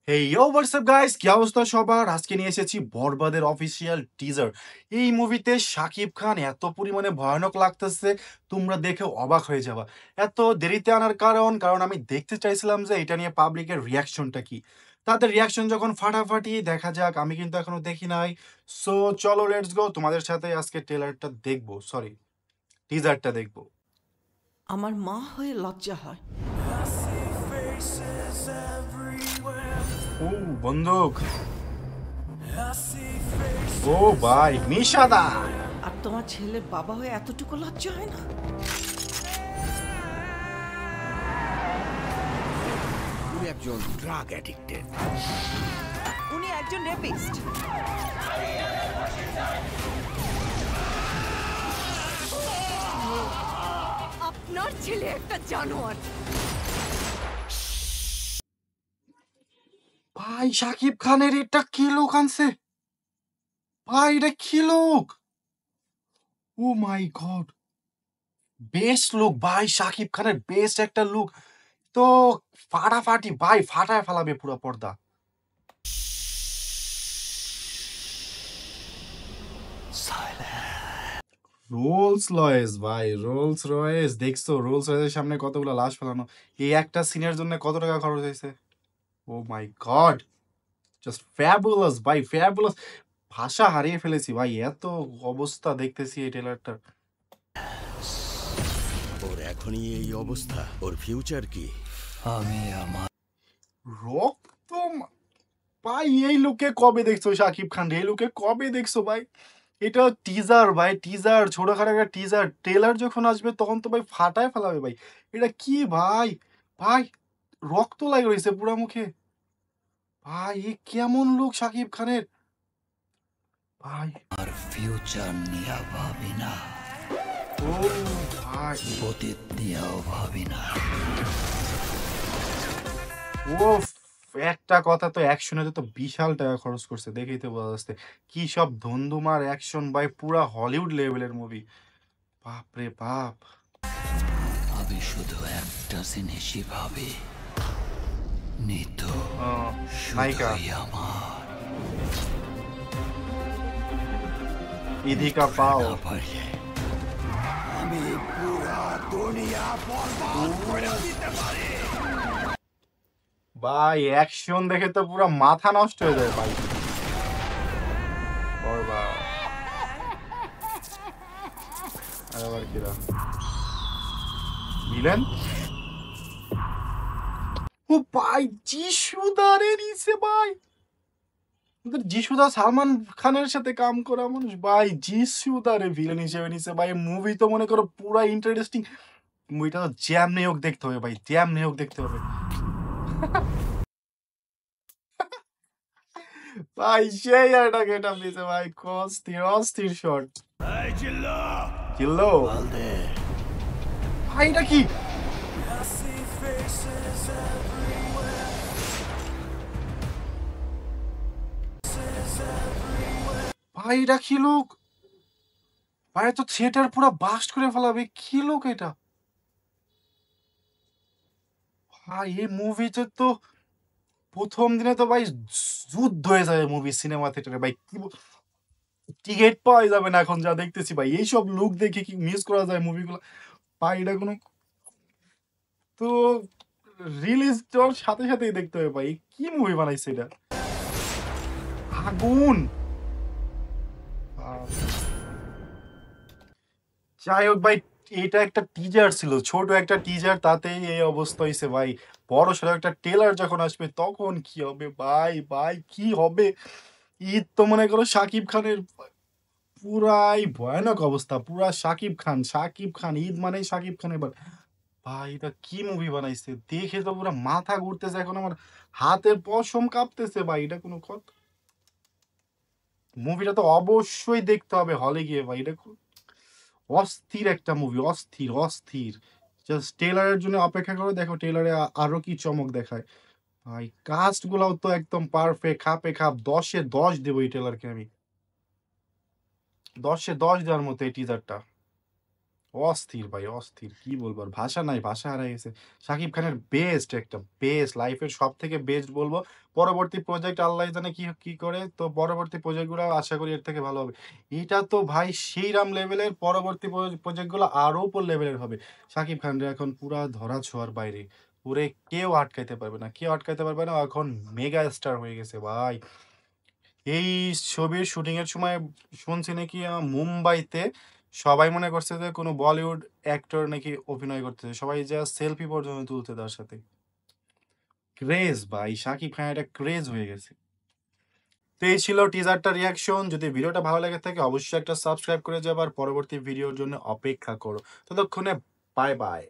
হেই ইয়ো WhatsApp guys, কি অবস্থা সবার? আজকে নিয়ে এসেছি বরবাদের অফিসিয়াল টিজার। এই মুভিতে শাকিব খান এত পরিমাণে ভয়ানক লাগতেছে, তোমরা দেখে অবাক হয়ে যাবা। এত দেরিতে আনার কারণ আমি দেখতে চাইছিলাম যে এটা নিয়ে পাবলিকের রিয়াকশনটা কি। তাদের রিয়াকশন যখন ফাটাফাটি, দেখা যাক। আমি কিন্তু এখনো দেখি নাই। সো চলো লেটস গো, তোমাদের সাথে আজকে ট্রেলারটা দেখবো, সরি টিজারটা দেখবো। আমার মা হয়ে লজ্জা হয়। ও বন্দুক, ও ভাই মিশাদা। আর তোমার ছেলের বাবা হয়ে এতটুকু লজ্জা হয় না? উনি একজন ড্রাগ অ্যাডিক্টেড। উনি একজন রেপিস্ট। আপনার ছেলে একটা জানোয়ার। ভাই শাকিব খানের এটা কি লোক আনছে? ভাই এটা কি লোক? ও মাই গড, বেস্ট লুক ভাই, শাকিব খানের বেস্ট একটা লুক। তো ফাটাফাটি ভাই, ফাটায় ফেলাবে পুরো পর্দা। রোলস রয়েস ভাই, রোলস রয়েস দেখছো? রোলস রয়েসের সামনে কতগুলো লাশ ফেলানো। এই একটা সিনের জন্য কত টাকা খরচ হয়েছে? ও মাই গড, জাস্ট ফ্যাবুলাস ভাই, ফ্যাবুলাস। ভাষা হারিয়ে ফেলেছি ভাই, এত অবস্থা দেখতেছি এই ট্রেলারটা। ওর এখনই এই অবস্থা, ওর ফিউচার কি? রক্ত ভাই, এই লুকে কবে দেখছো শাকিব খান? এই লুকে কবে দেখছো ভাই? এটা টিজার ভাই, টিজার, ছোটখাটো একটা টিজার। ট্রেলার যখন আসবে তখন তো ভাই ফাটায় ফেলাবে ভাই। এটা কি ভাই? ভাই রক্ত লাগে রয়েছে পুরা মুখে। ভাই এ কেমন লোক শাকিব খানের? ভাই আর ফিউচার নিয়ে ভাবি না, ও ভাই, অতীত নিয়েও ভাবি না। ও একটা কথা, তো অ্যাকশনে তো বিশাল টাকা খরচ করছে, দেখেই তো বোঝা যাচ্ছে। কি সব ধুন্ধুমার অ্যাকশন ভাই, পুরা হলিউড লেভেলের মুভি। বাপ রে বাপ। আমি শুধু একটা জিনিসই ভাবি, নিতু নায়িকা শুধুই আমার। ইধিকা পাও। না পারলে আমি পুরা দুনিয়া বরবাদ করে দিতে পারি। ভাই অ্যাকশন দেখে তো পুরো মাথা নষ্ট হয়ে যায় ভাই। বরবাদ। আবার কিরা ভিলেন? ও ভাই যিশুদা রে নিছে ভাই। যিশুদা সালমান খানের সাথে কাম করা মানুষ ভাই, যিশুদা রে ভিলেন হিসেবে নিছে ভাই। মুভি তো মনে করো পুরা ইন্টারেস্টিং। মুভিটা তো জ্যাম হোক দেখতে হবে ভাই, জ্যাম হোক দেখতে হবে ভাই। সেই একটা গেটআপ দিছে ভাই, অস্থির অস্থির শট। এই চিল্লো, চিল্লো বল দে। ভাই, এটা কি? ভাই এটা কি লোক? ভাই তো থিয়েটার পুরো বাস্ট করে ফেলাবে, কি লোক এটা? ভাই এই মুভিতে তো প্রথম দিনে তো ভাই যুদ্ধ হয়ে যাবে মুভি সিনেমা থিয়েটারে ভাই। টিকিট পাওয়া যাবে না এখন যা দেখতেছি ভাই। এইসব লুক দেখে কি মিস করা যায় মুভিগুলো ভাই? এটা কোনো তো রিলিজ সাথে সাথেই দেখতে হবে ভাই। কি মুভি বানাইছে এটা? আগুন। যাই হোক ভাই, এটা একটা টিজার ছিল, ছোট একটা টিজার, তাতেই এই অবস্থা হয়েছে ভাই। বড় সড়ো একটা ট্রেলার যখন আসবে তখন কি হবে ভাই? ভাই কি হবে? ঈদ তো মনে করো শাকিব খানের পুরাই ভয়ানক অবস্থা। পুরা শাকিব খান, শাকিব খান, ঈদ মানেই শাকিব খান। এবার ভাই এটা কি মুভি বানাইছে? দেখে তো পুরো মাথা ঘুরতেছে, এখন আমার হাতের পশম কাঁপতেছে ভাই। এটা কোনো কথা? মুভিটা তো অবশ্যই দেখতে হবে হলে গিয়ে ভাই। এটা অস্থির একটা মুভি, অস্থির অস্থির। জাস্ট ট্রেলারের জন্য অপেক্ষা করে দেখো, ট্রেলারে আরো কি চমক দেখায় ভাই। কাস্ট গুলাও তো একদম পারফেক্ট, খাপে খাপ। 10-এ 10 দেবো এই ট্রেলারকে আমি। 10-এ 10 দেওয়ার মতো এই টিজারটা। অস্থির ভাই, অস্থির। কি বলবো আর, ভাষা নাই, ভাষা হারায় গেছে। শাকিব খানের বেস্ট একটা বেস্ট লাইফের সবথেকে বেস্ট বলবো। পরবর্তী প্রজেক্ট আল্লাহ জানে কি করে। তো পরবর্তী প্রজেক্ট গুলো আশা করি এর থেকে ভালো হবে। এটা তো ভাই সেইরাম লেভেলের, পরবর্তী প্রজেক্ট গুলো আরো উপর লেভেলের হবে। শাকিব খান রে এখন পুরা ধরা ছোঁয়ার বাইরে। ওরে কেউ আটকাইতে পারবে না, কেউ আটকাইতে পারবে না। ও এখন মেগা স্টার হয়ে গেছে ভাই। এই ছবির শুটিং এর সময় শুনছি নাকি মুম্বাইতে সবাই মনে করছে যে কোনো বলিউড অ্যাক্টর নাকি অভিনয় করতেছে। সবাই যা সেলফি পর্যন্ত তুলছে তার সাথে। ক্রেজ ভাই, শাকিব খান একটা ক্রেজ হয়ে গেছে। তো এই ছিল টিজারটা রিয়াকশন। যদি ভিডিওটা ভালো লেগে থাকে অবশ্যই একটা সাবস্ক্রাইব করে যাবার, পরবর্তী ভিডিওর জন্য অপেক্ষা করো। ততক্ষণে বাই বাই।